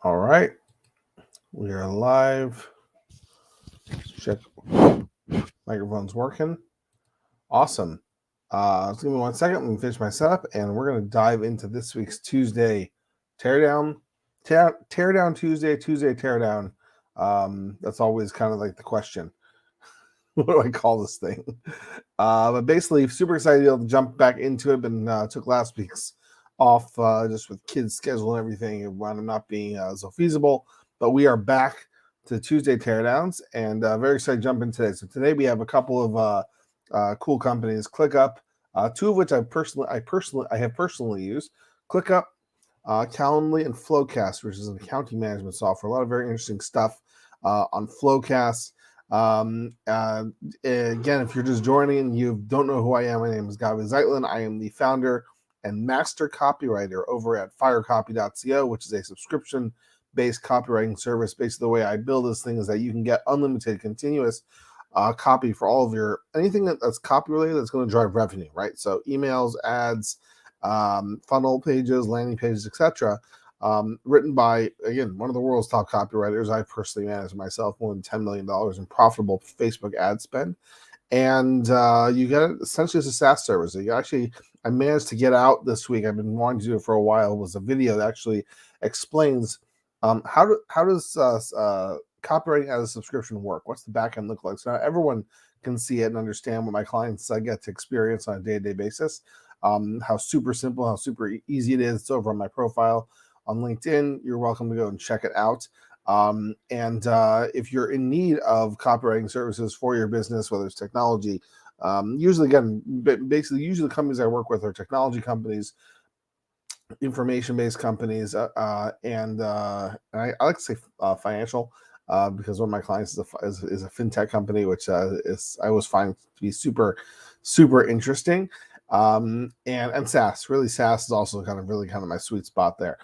All right, we are live. Check microphone's working. Awesome. Just give me 1 second. Let me finish my setup, and we're going to dive into this week's Tuesday teardown. Teardown Tuesday, teardown. That's always kind of like the question. What do I call this thing? But basically, super excited to be able to jump back into it. And took last week's off just with kids' schedule and everything. It wound up not being so feasible. But we are back to Tuesday teardowns, and very excited to jump in today. So today we have a couple of cool companies: ClickUp, two of which I have personally used. ClickUp, Calendly, and FloQast, which is an accounting management software. A lot of very interesting stuff on FloQast. Again, if you're just joining and you don't know who I am, my name is Gabi Zeitlin. I am the founder and master copywriter over at firecopy.co, which is a subscription-based copywriting service. Basically, the way I build this thing is that you can get unlimited, continuous copy for all of your anything that's copy related that's going to drive revenue, right? So emails, ads, funnel pages, landing pages, etc. Written by, again, one of the world's top copywriters. I personally manage myself more than $10 million in profitable Facebook ad spend. And you get it essentially as a SaaS service. I managed to get out this week. I've been wanting to do it for a while. It was a video that actually explains how does copywriting as a subscription work? What's the back end look like? So now everyone can see it and understand what my clients get to experience on a day-to-day basis. How super simple, how super easy it is. It's over on my profile on LinkedIn. You're welcome to go and check it out. And if you're in need of copywriting services for your business, whether it's technology, usually the companies I work with are technology companies, information-based companies, and I like to say financial, because one of my clients is a fintech company, which is I always find to be super, super interesting. And SaaS, really, SaaS is also kind of my sweet spot there.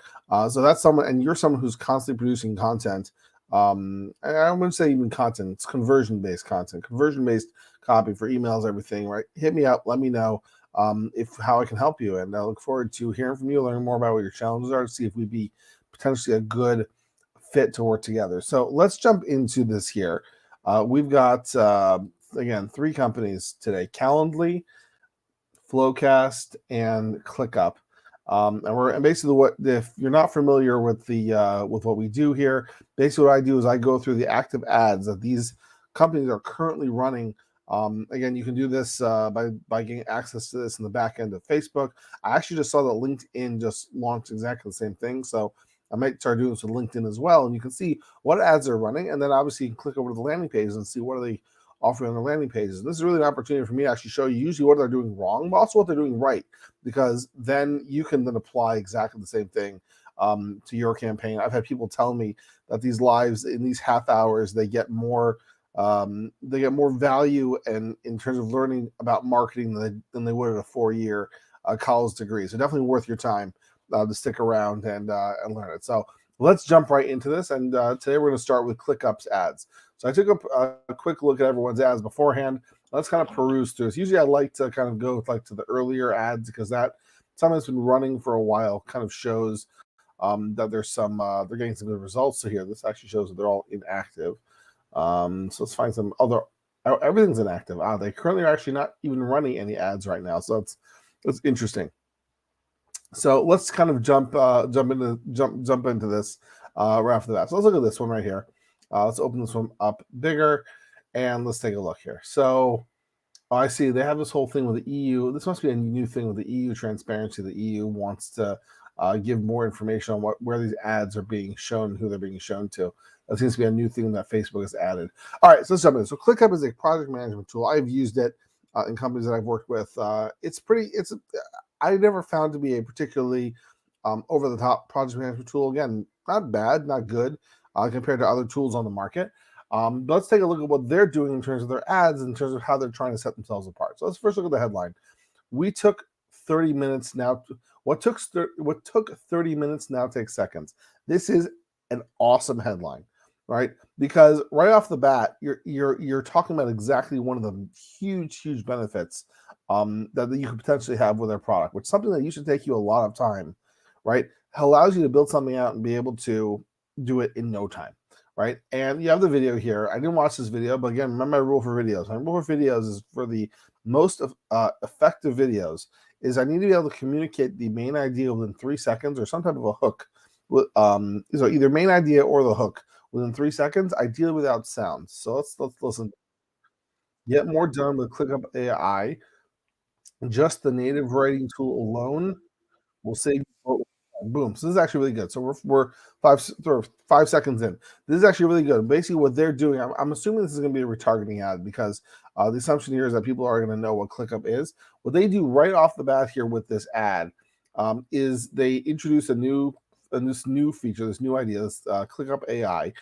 So that's someone, and you're someone who's constantly producing content. I wouldn't say even content; it's conversion-based content, conversion-based copy for emails, everything. Right? Hit me up. Let me know how I can help you, and I look forward to hearing from you, learning more about what your challenges are, to see if we'd be potentially a good fit to work together. So let's jump into this here. We've got again 3 companies today: Calendly, FloQast, and ClickUp. And basically, what if you're not familiar with what we do here? Basically, what I do is I go through the active ads that these companies are currently running. Again, you can do this by getting access to this in the back end of Facebook. I actually just saw that LinkedIn just launched exactly the same thing, so I might start doing this with LinkedIn as well. And you can see what ads are running, and then obviously you can click over to the landing pages and see what are they offering on the landing pages. And this is really an opportunity for me to actually show you usually what they're doing wrong, but also what they're doing right, because then you can then apply exactly the same thing to your campaign. I've had people tell me that these lives in these half hours, they get more value and in terms of learning about marketing than they would at a 4-year college degree. So definitely worth your time to stick around and learn it. So let's jump right into this. And today we're going to start with ClickUp's ads. So I took a quick look at everyone's ads beforehand. Let's kind of peruse through this. Usually I like to kind of go to the earlier ads, because that something that's been running for a while kind of shows that there's they're getting some good results. So here, this actually shows that they're all inactive. So let's find some other. Everything's inactive. They currently are actually not even running any ads right now. So that's interesting. So let's kind of jump into this right after that. So let's look at this one right here. Let's open this one up bigger, and let's take a look here. So I see they have this whole thing with the EU. This must be a new thing with the EU transparency. The EU wants to give more information on where these ads are being shown and who they're being shown to. That seems to be a new thing that Facebook has added. All right, so let's jump in. So ClickUp is a project management tool. I've used it in companies that I've worked with. I never found to be a particularly over-the-top project management tool. Again, not bad, not good compared to other tools on the market. But let's take a look at what they're doing in terms of their ads, in terms of how they're trying to set themselves apart. So let's first look at the headline. We took 30 minutes now. What took 30 minutes now takes seconds. This is an awesome headline, right? Because right off the bat, you're talking about exactly one of the huge benefits that you could potentially have with their product, which is something that used to take you a lot of time, right? It allows you to build something out and be able to do it in no time, right? And you have the video here. I didn't watch this video, but again, remember my rule for videos. My rule for videos is for the most effective videos is I need to be able to communicate the main idea within 3 seconds or some type of a hook. So either main idea or the hook within 3 seconds, ideally without sounds. So let's listen. Get more done with ClickUp AI. Just the native writing tool alone will save you boom. So this is actually really good. So we're 5 seconds in. This is actually really good. Basically, what they're doing, I'm assuming this is going to be a retargeting ad because the assumption here is that people are going to know what ClickUp is. What they do right off the bat here with this ad is they introduce this new feature, this new idea, this ClickUp AI,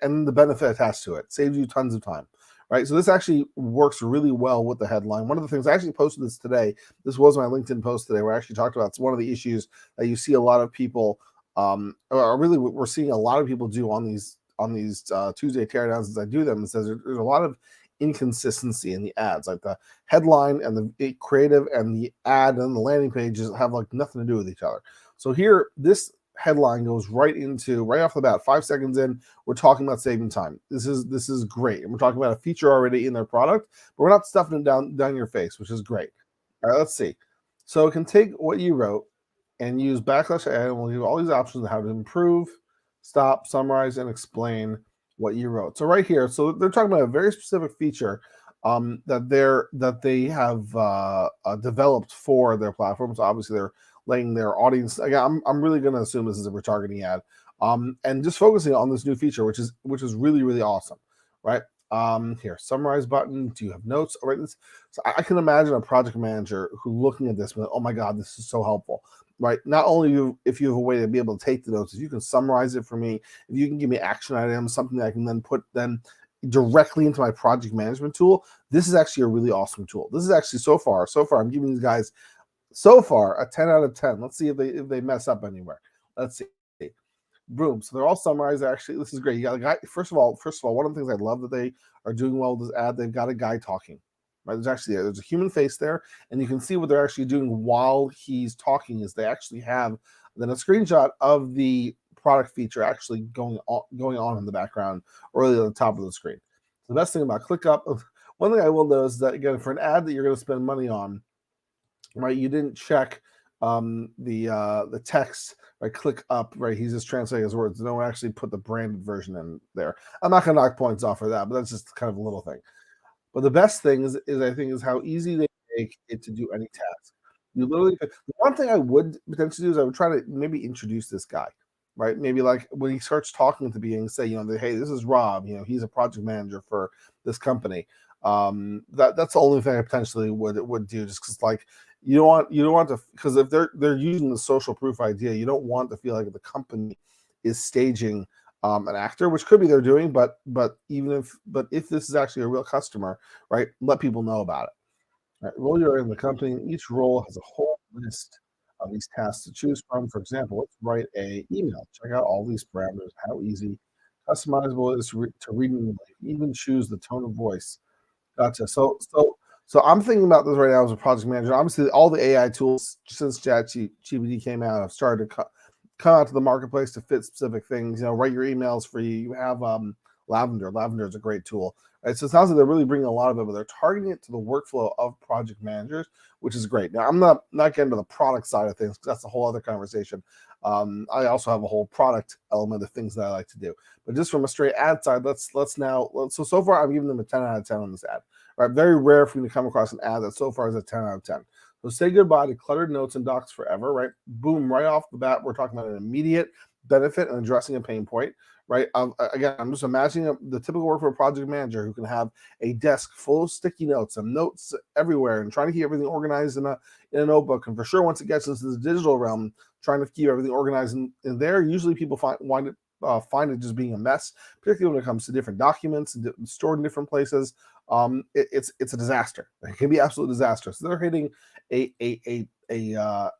and the benefit attached to it saves you tons of time, right? So this actually works really well with the headline. One of the things I actually posted this today. This was my LinkedIn post today, where I actually talked about it's one of the issues that you see a lot of people, or really what we're seeing a lot of people do on these Tuesday teardowns as I do them. It says there's a lot of inconsistency in the ads, like the headline and the creative and the ad and the landing pages have like nothing to do with each other. So here, this headline goes right off the bat, 5 seconds in, we're talking about saving time. This is great, and we're talking about a feature already in their product, but we're not stuffing it down your face, which is great. All right, let's see. So it can take what you wrote and use backslash add, and we'll give all these options on how to improve, stop, summarize, and explain what you wrote. So right here, so they're talking about a very specific feature that they have developed for their platforms. So obviously, they're letting their audience. Again, I'm really going to assume this is a retargeting ad, and just focusing on this new feature, which is really really awesome, right? Here, summarize button. Do you have notes? All right, so I can imagine a project manager who looking at this, like, oh my god, this is so helpful, right? Not only if you have a way to be able to take the notes, if you can summarize it for me, if you can give me action items, something that I can then put directly into my project management tool. This is actually a really awesome tool. This is actually so far I'm giving these guys so far a 10 out of 10. Let's see if they mess up anywhere. Let's see. Boom. So they're all summarized. Actually, this is great. You got a guy. First of all, one of the things I love that they are doing well with this ad, they've got a guy talking. Right? There's a human face there, and you can see what they're actually doing while he's talking. Is they actually have then a screenshot of the product feature actually going on in the background or really on the top of the screen. So the best thing about ClickUp, one thing I will notice is that again, for an ad that you're going to spend money on, right? You didn't check the text, right? Click up, right? He's just translating his words. No one actually put the branded version in there. I'm not gonna knock points off for that, but that's just kind of a little thing. But the best thing is I think is how easy they make it to do any task. You literally the one thing I would potentially do is I would try to maybe introduce this guy, right? Maybe like when he starts talking at the beginning, say, hey, this is Rob, he's a project manager for this company. That's the only thing I potentially would do, just because like you don't want to, because if they're using the social proof idea, you don't want to feel like the company is staging an actor, which could be they're doing, but if this is actually a real customer, right? Let people know about it. Right? Role you're in the company. Each role has a whole list of these tasks to choose from. For example, let's write a email. Check out all these parameters. How easy, customizable it is to read and even choose the tone of voice. Gotcha. So I'm thinking about this right now as a project manager. Obviously, all the AI tools since ChatGPT came out have started to come out to the marketplace to fit specific things. Write your emails for you. You have Lavender. Lavender is a great tool. Right? So it sounds like they're really bringing a lot of it, but they're targeting it to the workflow of project managers, which is great. Now, I'm not getting to the product side of things because that's a whole other conversation. I also have a whole product element of things that I like to do. But just from a straight ad side, so far I'm giving them a 10 out of 10 on this ad. Right? Very rare for me to come across an ad that so far is a 10 out of 10. So say goodbye to cluttered notes and docs forever, right? Boom, right off the bat, we're talking about an immediate benefit and addressing a pain point, right? Again, I'm just imagining the typical work for a project manager who can have a desk full of sticky notes and notes everywhere and trying to keep everything organized in a notebook. And for sure, once it gets into the digital realm, trying to keep everything organized in there, usually people find it just being a mess, particularly when it comes to different documents and stored in different places. It's a disaster. It can be absolute disaster. So they're hitting a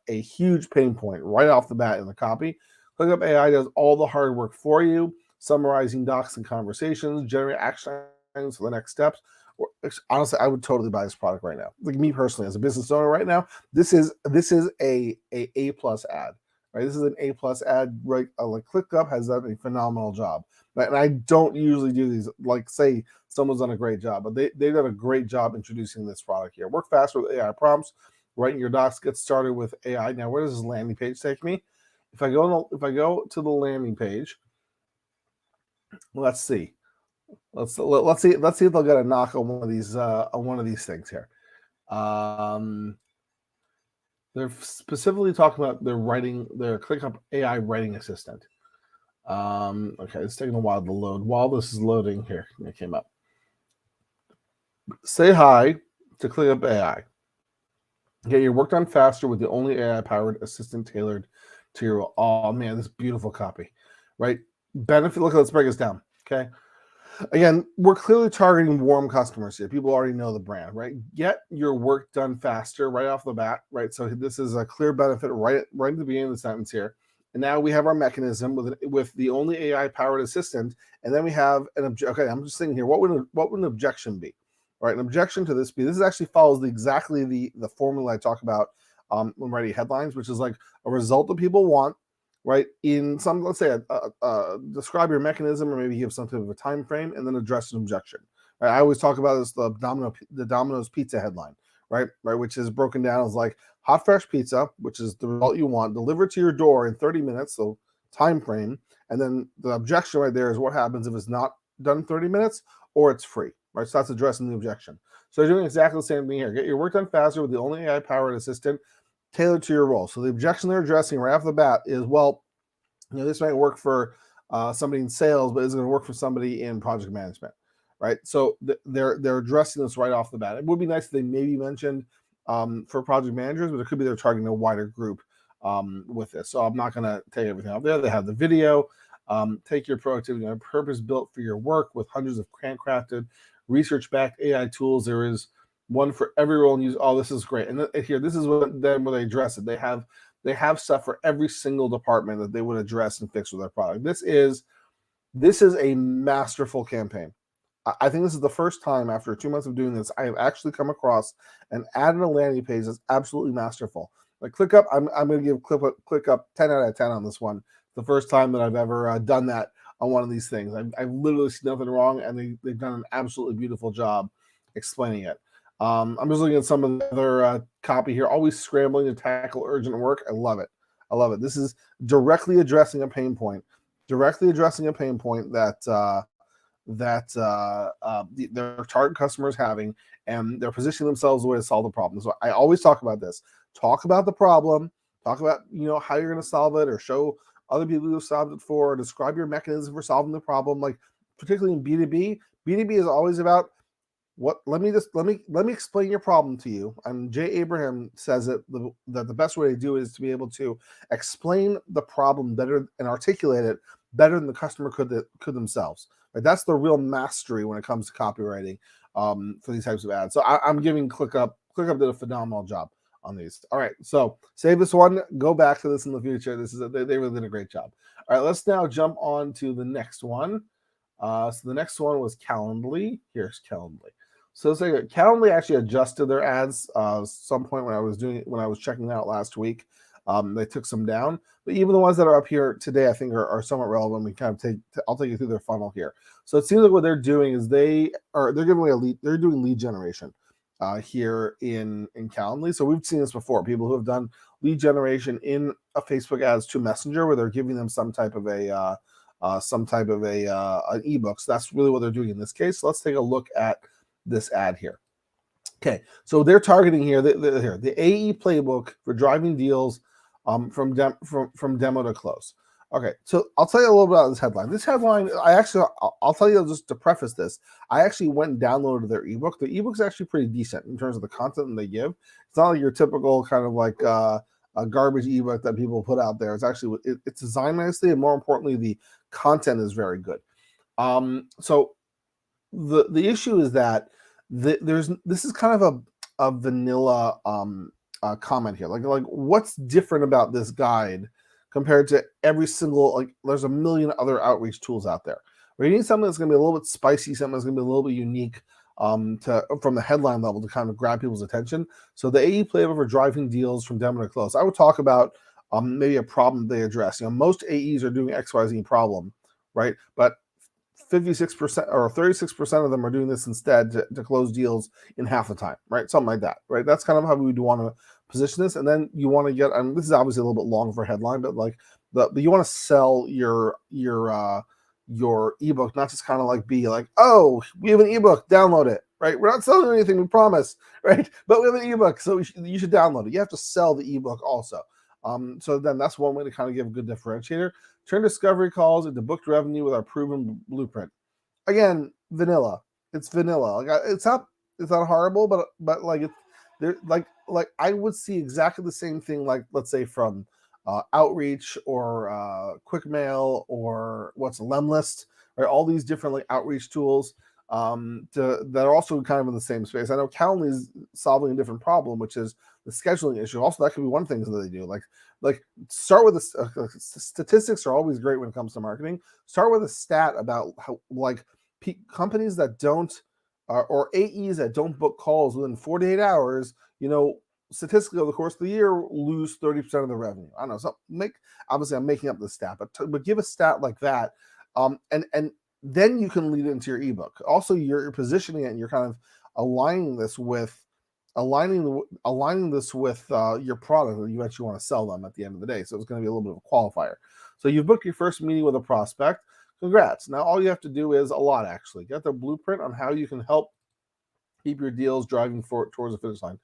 huge pain point right off the bat in the copy. ClickUp AI does all the hard work for you, summarizing docs and conversations, generate action items for the next steps. Honestly, I would totally buy this product right now. Like me personally, as a business owner right now, this is a plus ad, right? This is an A plus ad, right? Like ClickUp has done a phenomenal job, right? And I don't usually do these. Like say someone's done a great job, but they've done a great job introducing this product here. Work faster with AI prompts, writing your docs. Get started with AI. Now, where does this landing page take me? If I go to the landing page, let's see. Let's see if they'll get a knock on one of these things here. They're specifically talking about their ClickUp AI writing assistant. Okay, it's taking a while to load. While this is loading, here it came up. Say hi to ClickUp AI. Get your work done faster with the only AI-powered assistant tailored to your role. Oh man, this beautiful copy, right? Benefit. Look, let's break this down. Okay. Again, we're clearly targeting warm customers here. People already know the brand, right? Get your work done faster right off the bat, right? So this is a clear benefit right at the beginning of the sentence here. And now we have our mechanism with the only AI-powered assistant, and then we have an okay. I'm just thinking here, what would an objection be? All right, an objection to this be this actually follows exactly the formula I talk about when writing headlines, which is like a result that people want. Right, in some, let's say, describe your mechanism, or maybe give some type of a time frame, and then address an objection. Right? I always talk about this the Domino's pizza headline, right, which is broken down as like hot fresh pizza, which is the result you want, delivered to your door in 30 minutes, so time frame, and then the objection right there is what happens if it's not done in 30 minutes or it's free, right? So that's addressing the objection. So you're doing exactly the same thing here. Get your work done faster with the only AI-powered assistant tailored to your role. So the objection they're addressing right off the bat is, well, this might work for somebody in sales, but is it going to work for somebody in project management, right? So they're addressing this right off the bat. It would be nice if they maybe mentioned for project managers, but it could be they're targeting a wider group with this. So I'm not going to take everything out there. They have the video. Take your productivity on purpose built for your work with hundreds of handcrafted, research-backed AI tools. There is one for every role and use. Oh, this is great. And here, this is where they address it. They have stuff for every single department that they would address and fix with their product. This is a masterful campaign. I think this is the first time after 2 months of doing this, I have actually come across and added a landing page that's absolutely masterful. Like ClickUp, I'm going to give ClickUp 10 out of 10 on this one. It's the first time that I've ever done that on one of these things. I've literally seen nothing wrong, and they've done an absolutely beautiful job explaining it. I'm just looking at some of the other copy here. Always scrambling to tackle urgent work. I love it. I love it. This is directly addressing a pain point. That their target customers having, and they're positioning themselves the way to solve the problem. So I always talk about this. Talk about the problem. Talk about how you're going to solve it, or show other people who have solved it for, or describe your mechanism for solving the problem. Like particularly in B2B, B2B is always about let me explain your problem to you. And Jay Abraham says that the best way to do it is to be able to explain the problem better and articulate it better than the customer could themselves. Right? That's the real mastery when it comes to copywriting for these types of ads. So I'm giving ClickUp did a phenomenal job on these. All right, so save this one. Go back to this in the future. They really did a great job. All right, let's now jump on to the next one. So the next one was Calendly. Here's Calendly. So let's say Calendly actually adjusted their ads some point when I was checking out last week. They took some down, but even the ones that are up here today, I think are somewhat relevant. We kind of I'll take you through their funnel here. So it seems like what they're doing is they're giving away a lead. They're doing lead generation here in Calendly. So we've seen this before. People who have done lead generation in a Facebook ads to Messenger, where they're giving them some type of an ebook. So that's really what they're doing in this case. So let's take a look at this ad here. Okay, so they're targeting here the AE playbook for driving deals from demo to close. Okay, so I'll tell you a little bit about this headline. This headline, I'll tell you just to preface this. I actually went and downloaded their ebook. The ebook's actually pretty decent in terms of the content that they give. It's not like your typical kind of like a garbage ebook that people put out there. It's actually it's designed nicely, and more importantly, the content is very good. So the issue is that this is kind of a vanilla comment here. Like what's different about this guide compared to every single, there's a million other outreach tools out there. We need something that's going to be a little bit spicy, something that's going to be a little bit unique. from the headline level to kind of grab people's attention. So the AE playbook for driving deals from demo to close. I would talk about maybe a problem they address. Most AEs are doing XYZ problem, right? But 56% or 36% of them are doing this instead to close deals in half the time, right? Something like that, right? That's kind of how we would want to position this. And then you want to get, and this is obviously a little bit long for a headline, but like you want to sell your ebook, not just kind of like be like, oh, we have an ebook, download it, right? We're not selling anything, we promise, right? But we have an ebook, so you should download it. You have to sell the ebook also. So then that's one way to kind of give a good differentiator. Turn discovery calls into booked revenue with our proven blueprint. Again, vanilla. It's vanilla. Like it's not horrible, but like it's there. Like I would see exactly the same thing. Like let's say from Outreach or Quick Mail or what's a Lemlist, right? All these different like outreach tools that are also kind of in the same space. I know Calendly is solving a different problem, which is the scheduling issue. Also, that could be one thing that they do. Like start with the statistics are always great when it comes to marketing. Start with a stat about how like companies that don't or AEs that don't book calls within 48 hours, statistically over the course of the year lose 30% of the revenue. I don't know. So obviously I'm making up the stat, but give a stat like that, and then you can lead it into your ebook. Also, you're positioning it and you're kind of aligning this with your product that you actually want to sell them at the end of the day. So it's going to be a little bit of a qualifier. So you've booked your first meeting with a prospect. Congrats. Now all you have to do is a lot, actually. Get the blueprint on how you can help keep your deals driving towards the finish line.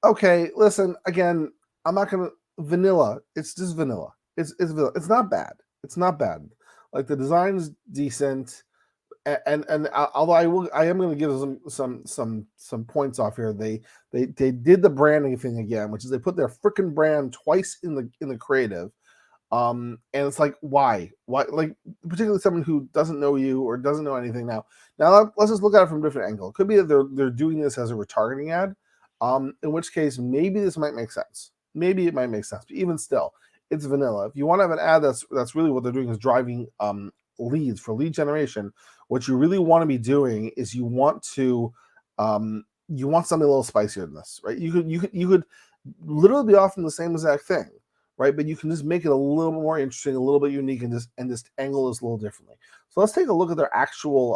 Okay, listen, again, I'm not going to vanilla. It's just vanilla. It's vanilla. It's not bad. It's not bad. Like the design's decent. And although I am going to give some points off here. They did the branding thing again, which is they put their freaking brand twice in the creative, and it's like why like particularly someone who doesn't know you or doesn't know anything now. Let's just look at it from a different angle. It could be that they're doing this as a retargeting ad, in which case maybe this might make sense. Maybe it might make sense, but even still, it's vanilla. If you want to have an ad that's really what they're doing is driving leads for lead generation, what you really want to be doing is you want something a little spicier than this, right? You could literally be offering the same exact thing, right? But you can just make it a little more interesting, a little bit unique, and just angle this a little differently. So let's take a look at their actual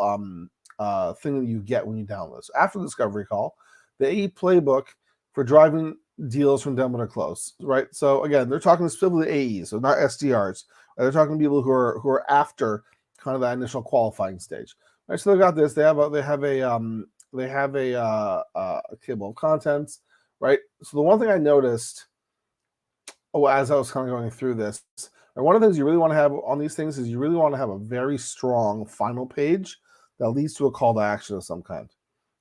thing that you get when you download this. After the discovery call, the AE playbook for driving deals from demo to close, right? So again, they're talking specifically AEs, so not SDRs. They're talking to people who are after kind of that initial qualifying stage. Right, so they got this. They have a table of contents, right? So the one thing I noticed, as I was kind of going through this, and one of the things you really want to have on these things is you really want to have a very strong final page that leads to a call to action of some kind.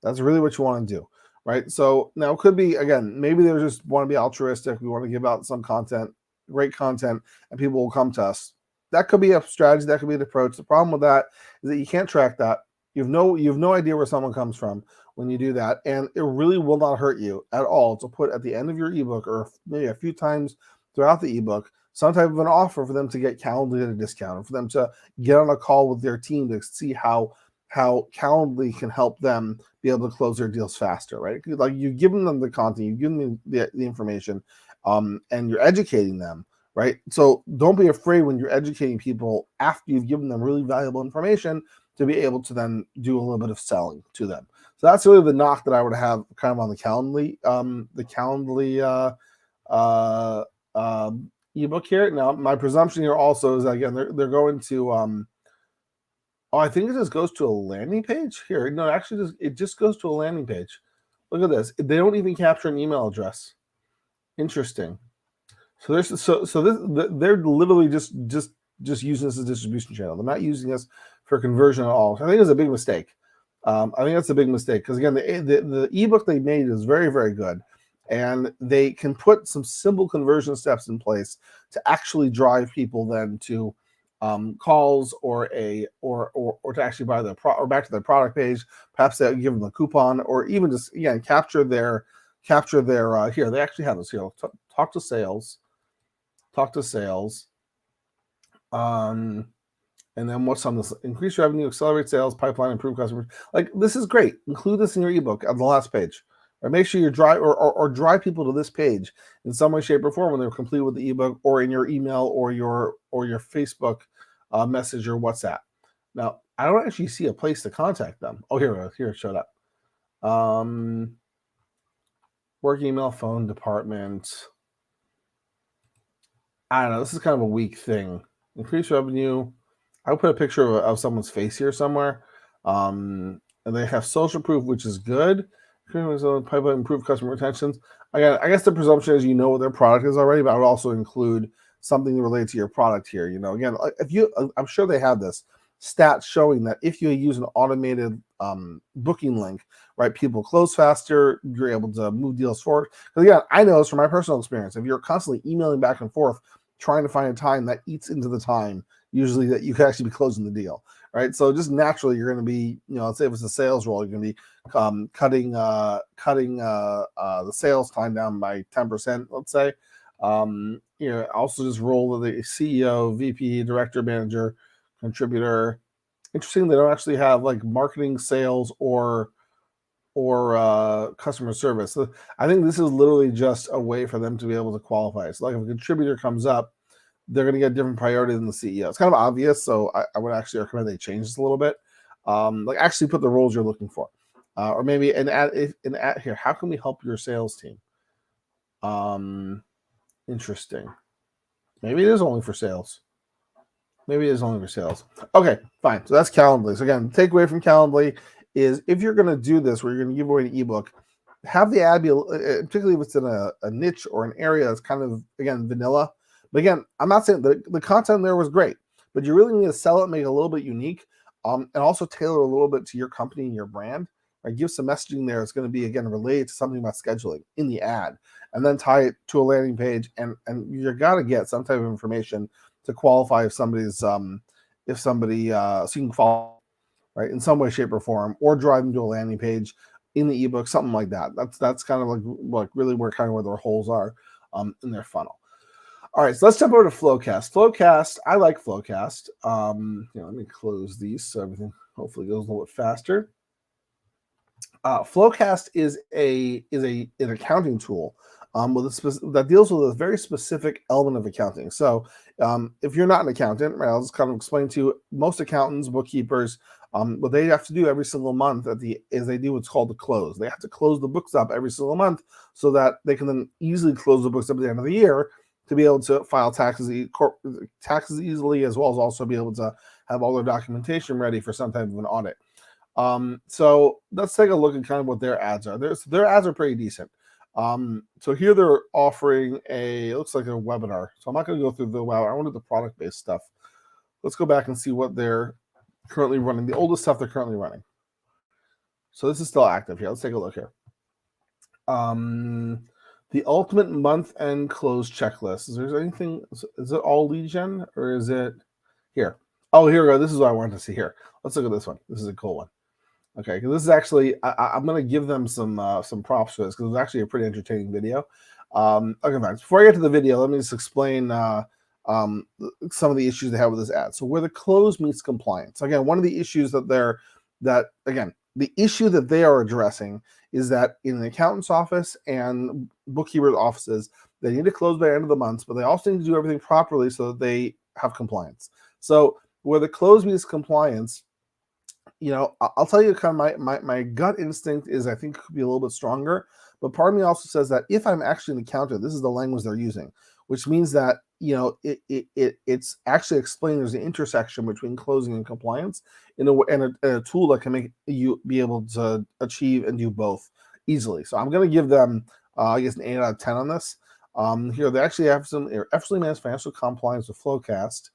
That's really what you want to do, right? So now it could be, again, maybe they just want to be altruistic. We want to give out some content, great content, and people will come to us. That could be a strategy. That could be an approach. The problem with that is that you can't track that. You have no idea where someone comes from when you do that, and it really will not hurt you at all to put at the end of your ebook, or maybe a few times throughout the ebook, some type of an offer for them to get Calendly at a discount, or for them to get on a call with their team to see how Calendly can help them be able to close their deals faster, right? Like you've given them the content, you've given them the information, and you're educating them. Right. So don't be afraid when you're educating people after you've given them really valuable information to be able to then do a little bit of selling to them. So that's really the knock that I would have kind of on the Calendly ebook here. Now, my presumption here also is that, again, they're going to I think it just goes to a landing page here. No, actually, it just goes to a landing page. Look at this. They don't even capture an email address. Interesting. So they're literally just using this as a distribution channel. They're not using this for conversion at all. I think it's a big mistake. I think that's a big mistake because, again, the ebook they made is very, very good, and they can put some simple conversion steps in place to actually drive people then to calls or to actually buy their or back to their product page. Perhaps they give them a coupon, or even just capture their here. They actually have this here. Talk to sales. And then what's on this? Increase revenue, accelerate sales, pipeline, improve customer. Like, this is great. Include this in your ebook on the last page. Or make sure you drive or drive people to this page in some way, shape, or form when they're complete with the ebook, or in your email or your Facebook message or WhatsApp. Now, I don't actually see a place to contact them. Oh, here it showed up. Work email, phone, department. I don't know. This is kind of a weak thing. Increase revenue. I'll put a picture of someone's face here somewhere. And they have social proof, which is good. Pipeline, improve customer retentions. Again, I guess the presumption is you know what their product is already, but I would also include something related to your product here. Again, I'm sure they have this stats showing that if you use an automated booking link, right, people close faster. You're able to move deals forward. Because again, I know this from my personal experience. If you're constantly emailing back and forth, trying to find a time, that eats into the time usually that you can actually be closing the deal, right? So just naturally, you're going to be, let's say if it's a sales role, you're going to be cutting the sales time down by 10%, let's say. Also just roll the CEO, VP, director, manager, contributor. Interesting, they don't actually have like marketing, sales, or customer service. So I think this is literally just a way for them to be able to qualify. So like if a contributor comes up, they're going to get different priority than the CEO. It's kind of obvious, so I would actually recommend they change this a little bit. Like actually put the roles you're looking for, or maybe an ad here. How can we help your sales team? Interesting. Maybe it is only for sales. Okay, fine. So that's Calendly. So again, the takeaway from Calendly is if you're going to do this, where you're going to give away an ebook, have the ad be, particularly if it's in a niche or an area that's kind of, again, vanilla. But again, I'm not saying the content there was great, but you really need to sell it, make it a little bit unique, and also tailor a little bit to your company and your brand. Right? Give some messaging there. It's going to be, again, related to something about scheduling in the ad, and then tie it to a landing page. And you're got to get some type of information to qualify if somebody's so you can follow, right, in some way, shape, or form, or drive them to a landing page in the ebook, something like that. That's kind of like really where their holes are in their funnel. All right, so let's jump over to FloQast. FloQast, I like FloQast. Let me close these so everything hopefully goes a little bit faster. FloQast is an accounting tool that deals with a very specific element of accounting. So if you're not an accountant, right, I'll just kind of explain to you. Most accountants, bookkeepers, what they have to do every single month is they do what's called the close. They have to close the books up every single month so that they can then easily close the books up at the end of the year to be able to file taxes easily, as well as also be able to have all their documentation ready for some type of an audit. So let's take a look at kind of what their ads are. Their ads are pretty decent. So here they're offering it looks like a webinar. So I'm not going to go through the webinar. I wanted the product-based stuff. Let's go back and see what they're currently running, the oldest stuff they're currently running. So this is still active here. Let's take a look here. The ultimate month-end close checklist. Is there anything? Is it all lead gen, or is it here? Oh, here we go. This is what I wanted to see here. Let's look at this one. This is a cool one. Okay, because this is actually, I'm going to give them some props for this because it's actually a pretty entertaining video. Okay, fine. Before I get to the video, let me just explain some of the issues they have with this ad. So where the close meets compliance. Again, one of the issues the issue that they are addressing is that in the accountant's office and bookkeeper's offices, they need to close by the end of the month, but they also need to do everything properly so that they have compliance. So where the close meets compliance, I'll tell you kind of my gut instinct is I think it could be a little bit stronger, but part of me also says that if I'm actually an accountant, this is the language they're using, which means that it's actually explaining there's an intersection between closing and compliance in a tool that can make you be able to achieve and do both easily. So I'm going to give them I guess an 8 out of 10 on this. Here they actually have some effortlessly managed financial compliance with FloQast.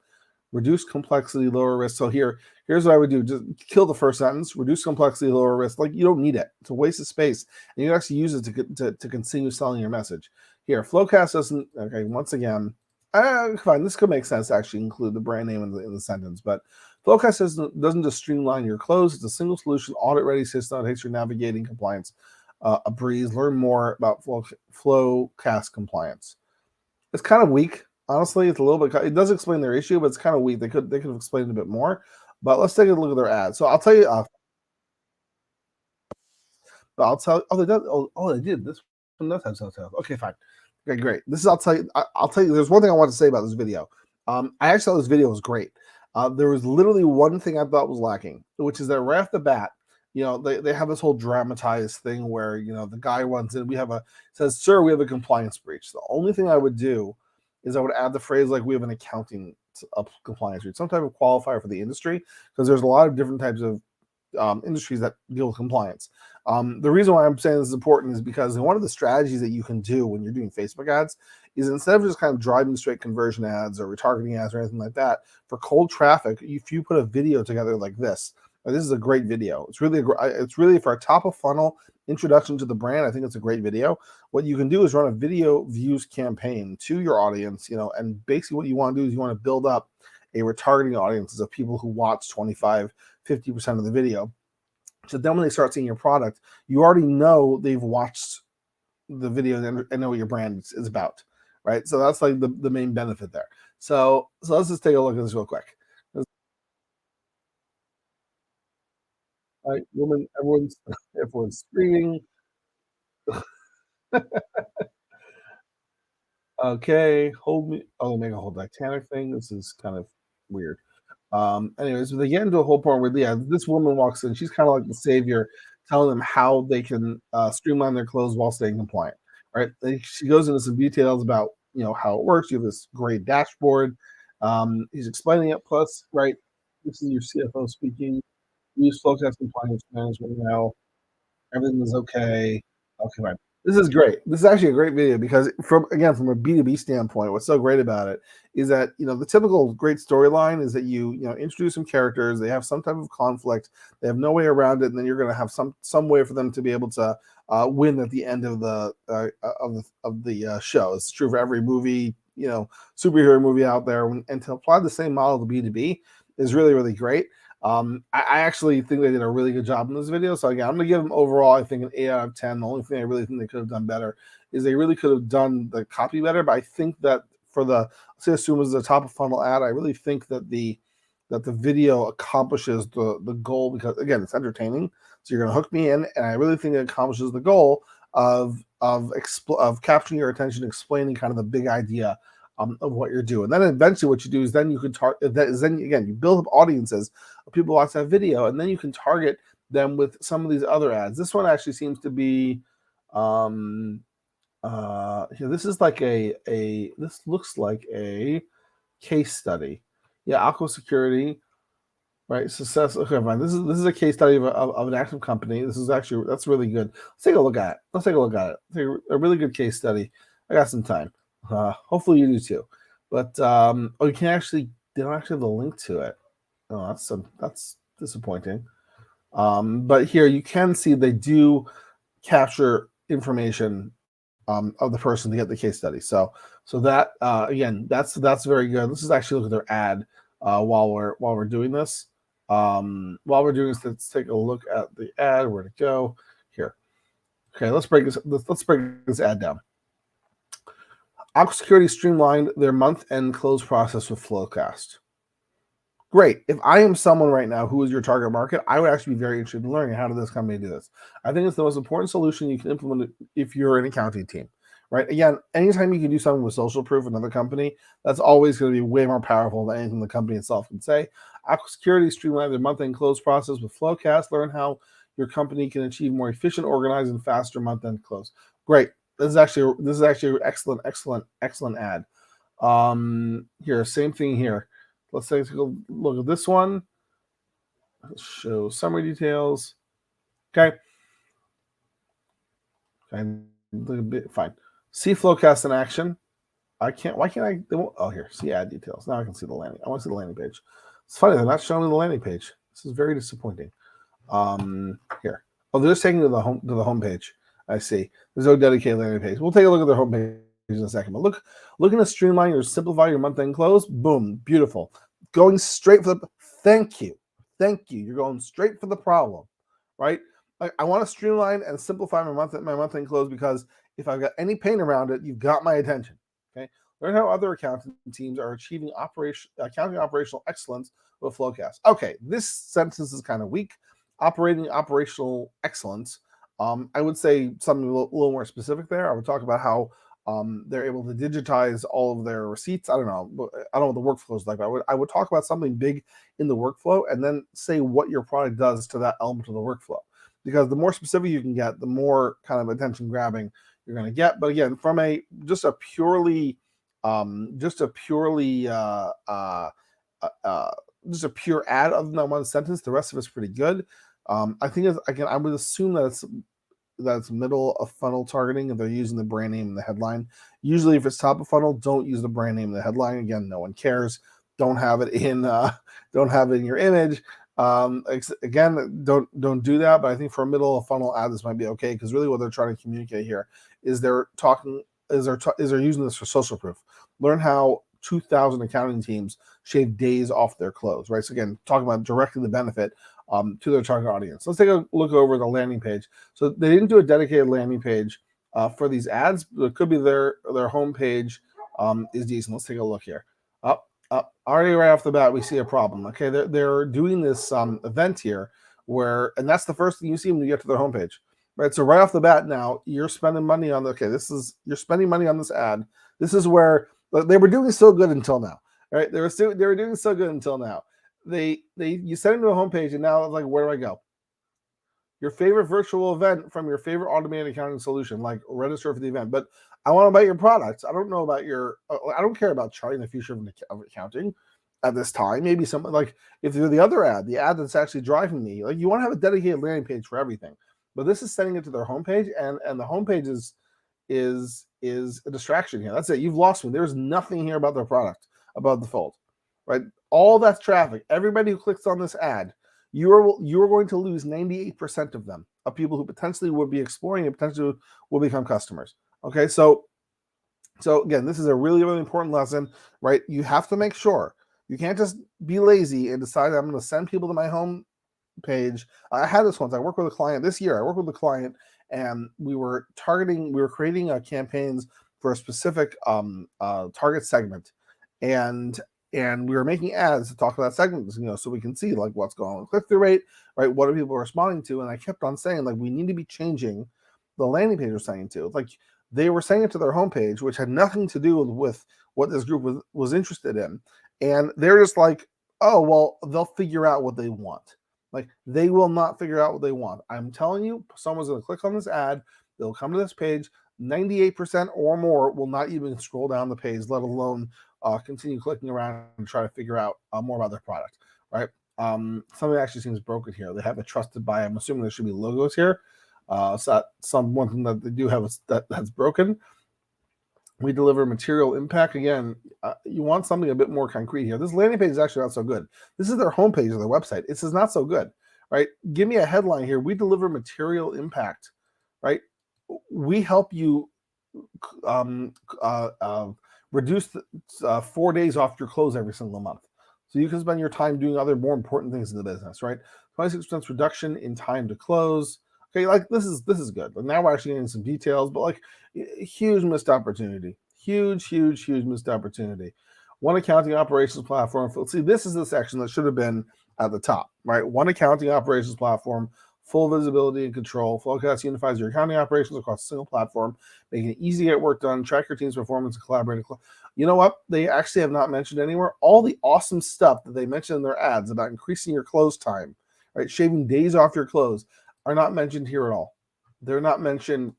Reduce complexity, lower risk. So here's what I would do. Just kill the first sentence. Reduce complexity, lower risk. Like, you don't need it. It's a waste of space. And you actually use it to continue selling your message. Here, FloQast doesn't, okay, once again, fine. This could make sense to actually include the brand name in the sentence. But FloQast doesn't just streamline your close. It's a single solution, audit-ready system that takes your navigating compliance a breeze. Learn more about FloQast compliance. It's kind of weak. Honestly, it's a little bit. It does explain their issue, but it's kind of weak. They could have explained it a bit more. But let's take a look at their ad. So I'll tell you. I'll tell. Oh, they did. Oh, they did. This one does have subtitles. Okay, fine. Okay, great. This is. I'll tell you. I'll tell you. There's one thing I want to say about this video. I actually thought this video was great. There was literally one thing I thought was lacking, which is that right off the bat, they have this whole dramatized thing where the guy runs in. We have a says, "Sir, we have a compliance breach." The only thing I would do is I would add the phrase like we have an accounting compliance breach, some type of qualifier for the industry, because there's a lot of different types of industries that deal with compliance. The reason why I'm saying this is important is because one of the strategies that you can do when you're doing Facebook ads is instead of just kind of driving straight conversion ads or retargeting ads or anything like that, for cold traffic, if you put a video together like this, this is a great video. It's really for a top of funnel introduction to the brand. I think it's a great video. What you can do is run a video views campaign to your audience, and basically what you want to do is you want to build up a retargeting audiences of people who watch 25-50% of the video. So then when they start seeing your product, you already know they've watched the video and know what your brand is about, right? So that's like the main benefit there. So let's just take a look at this real quick. All right, woman, everyone's screaming. Okay, hold me. Oh, they make a whole Titanic thing. This is kind of weird. Anyways, they get into a whole point where this woman walks in. She's kind of like the savior, telling them how they can streamline their clothes while staying compliant. Right? She goes into some details about how it works. You have this great dashboard. He's explaining it. Plus, right, this is your CFO speaking. Use FloQast compliance management now. Everything is okay. Okay, fine. This is great. This is actually a great video because from a B2B standpoint, what's so great about it is that the typical great storyline is that you introduce some characters, they have some type of conflict, they have no way around it, and then you're going to have some way for them to be able to win at the end of the show. It's true for every movie, superhero movie out there, and to apply the same model to B2B is really, really great. I actually think they did a really good job in this video. So again, I'm gonna give them overall, I think, an 8 out of 10. The only thing I really think they could have done better is they really could have done the copy better. But I think that for let's assume as a top of funnel ad, I really think that the video accomplishes the goal because again, it's entertaining. So you're gonna hook me in, and I really think it accomplishes the goal of capturing your attention, explaining kind of the big idea of what you're doing. Then eventually what you do is then you can target that is then again you build up audiences of people who watch that video, and then you can target them with some of these other ads. This one actually seems to be this is like this looks like a case study. Yeah, Aqua Security, right? Success. Okay, fine. This is a case study of an active company. That's really good. Let's take a look at it. It's a really good case study. I got some time. Hopefully you do too. But you can actually they don't actually have the link to it. Oh, that's disappointing. But here you can see they do capture information of the person to get the case study. So that again, that's very good. Let's just actually look at their ad while we're doing this. While we're doing this, let's take a look at the ad. Where'd it go? Here. Okay, let's break this ad down. Aqua Security streamlined their month-end close process with FloQast. Great. If I am someone right now who is your target market, I would actually be very interested in learning how did this company do this. I think it's the most important solution you can implement if you're an accounting team, right? Again, anytime you can do something with social proof in another company, that's always going to be way more powerful than anything the company itself can say. Aqua Security streamlined their month-end close process with FloQast. Learn how your company can achieve more efficient, organized, and faster month-end close. Great. This is actually an excellent ad. Here, same thing here. Let's take a look at this one. Let's show summary details. Okay. Fine. See FloQast in action. Why can't I? Oh, here. See ad details. Now I can see the landing. I want to see the landing page. It's funny they're not showing me the landing page. This is very disappointing. Here. Oh, they're just taking to the home page. I see. There's no dedicated landing page. We'll take a look at their homepage in a second. But looking to streamline or simplify your month-end close. Boom, beautiful. Going straight for the. Thank you. You're going straight for the problem, right? I want to streamline and simplify my month-end close because if I've got any pain around it, you've got my attention. Okay. Learn how other accounting teams are achieving accounting operational excellence with FloQast. Okay, this sentence is kind of weak. Operating operational excellence. I would say something a little more specific there. I would talk about how they're able to digitize all of their receipts. I don't know what the workflow is like. But I would talk about something big in the workflow and then say what your product does to that element of the workflow. Because the more specific you can get, the more kind of attention grabbing you're going to get. But again, from just a pure ad other than that one sentence, the rest of it's pretty good. I think I would assume that it's middle of funnel targeting if they're using the brand name in the headline. Usually if it's top of funnel, don't use the brand name in the headline. Again, no one cares. Don't have it in your image. Again, don't do that. But I think for a middle of funnel ad, this might be okay, because really what they're trying to communicate here is they're using this for social proof. Learn how 2,000 accounting teams shave days off their close, right? So again, talking about directly the benefit to their target audience. Let's take a look over the landing page. So they didn't do a dedicated landing page for these ads. It could be their home page is decent. Let's take a look here. Already right off the bat, we see a problem. Okay, they're doing this event here and that's the first thing you see when you get to their homepage, right? So right off the bat, now you're spending money on you're spending money on this ad. This is where they were doing so good until now, right? They were doing so good until now. You send them to a homepage, and now it's like, where do I go? Your favorite virtual event from your favorite automated accounting solution, like register for the event. But I want to buy your products. I don't know about I don't care about charting the future of accounting at this time. Maybe something like if you're the other ad, the ad that's actually driving me, like you want to have a dedicated landing page for everything. But this is sending it to their homepage, and the homepage is a distraction here. That's it. You've lost me. There's nothing here about their product, about the fold, right? All that's traffic. Everybody who clicks on this ad, you are going to lose 98% of them, of people who potentially would be exploring and potentially will become customers. Okay, so again, this is a really, really important lesson, right? You have to make sure. You can't just be lazy and decide I'm going to send people to my home page. I had this once. I worked with a client this year. I worked with a client, and we were creating campaigns for a specific target segment, and we were making ads to talk about that segment, so we can see like what's going on with click-through rate, right? What are people responding to? And I kept on saying, like, we need to be changing the landing page we're sending to. Like, they were sending it to their homepage, which had nothing to do with what this group was interested in. And they're just like, oh, well, they'll figure out what they want. Like, they will not figure out what they want. I'm telling you, someone's going to click on this ad. They'll come to this page. 98% or more will not even scroll down the page, let alone continue clicking around and try to figure out more about their product, right? Something actually seems broken here. They have a trusted by. I'm assuming there should be logos here. So that's one thing that they do have that's broken. We deliver material impact. Again, you want something a bit more concrete here. This landing page is actually not so good. This is their homepage of their website. This is not so good, right? Give me a headline here. We deliver material impact, right? We help you reduce 4 days off your close every single month, so you can spend your time doing other more important things in the business, right? 26% reduction in time to close. Okay, like this is good. But now we're actually getting some details, but like huge missed opportunity. Huge missed opportunity. One accounting operations platform. See, this is the section that should have been at the top, right? One accounting operations platform, full visibility and control. FloQast unifies your accounting operations across a single platform, making it easy to get work done, track your team's performance, and collaborate. You know what? They actually have not mentioned anywhere all the awesome stuff that they mentioned in their ads about increasing your close time, right? Shaving days off your close are not mentioned here at all. They're not mentioned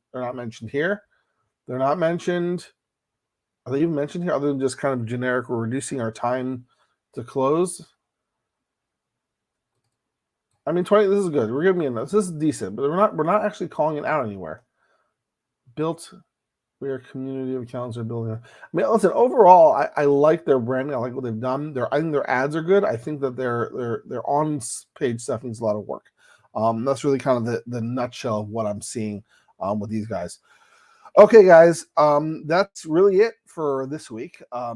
here. They're not mentioned. Are they even mentioned here other than just kind of generic, we're reducing our time to close? I mean, 20, this is good. We're giving me enough. This is decent, but we're not actually calling it out anywhere. We are a community of accountants are building. I mean, listen, overall, I like their branding. I like what they've done. I think their ads are good. I think that their on-page stuff needs a lot of work. That's really kind of the nutshell of what I'm seeing with these guys. Okay, guys, that's really it for this week. A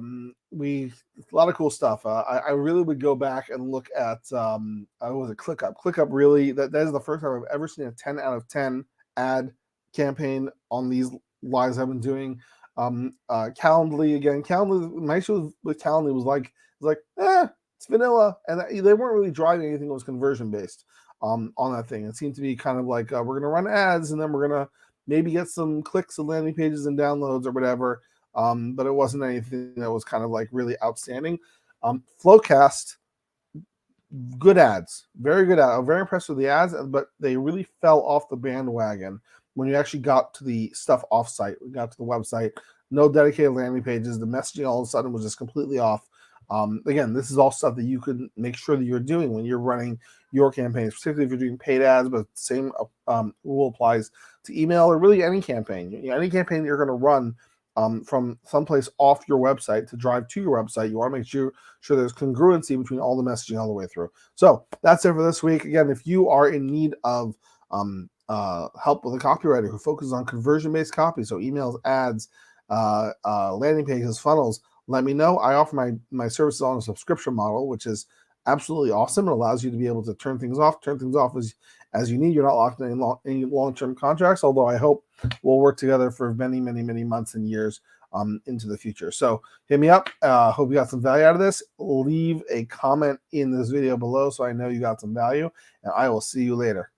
lot of cool stuff. I really would go back and look at what was it, ClickUp. ClickUp really, that is the first time I've ever seen a 10 out of 10 ad campaign on these lives I've been doing. Calendly again. Calendly, my issue with Calendly was like it's vanilla, and they weren't really driving anything that was conversion based on that thing. It seemed to be kind of like we're going to run ads, and then we're going to maybe get some clicks and landing pages and downloads or whatever. But it wasn't anything that was kind of like really outstanding. FloQast, good ads, very good ad. I'm very impressed with the ads, but they really fell off the bandwagon when you actually got to the stuff offsite. We got to the website, no dedicated landing pages. The messaging all of a sudden was just completely off. Again, this is all stuff that you can make sure that you're doing when you're running your campaigns, particularly if you're doing paid ads, but the same rule applies to email or really any campaign. Any campaign that you're going to run from someplace off your website to drive to your website, you want to make sure there's congruency between all the messaging all the way through. So that's it for this week. Again, if you are in need of help with a copywriter who focuses on conversion-based copy, so emails, ads, landing pages, funnels, let me know. I offer my services on a subscription model, which is absolutely awesome. It allows you to be able to turn things off as you need. You're not locked in any long-term contracts, although I hope we'll work together for many, many, many months and years into the future. So hit me up. Hope you got some value out of this. Leave a comment in this video below so I know you got some value, and I will see you later.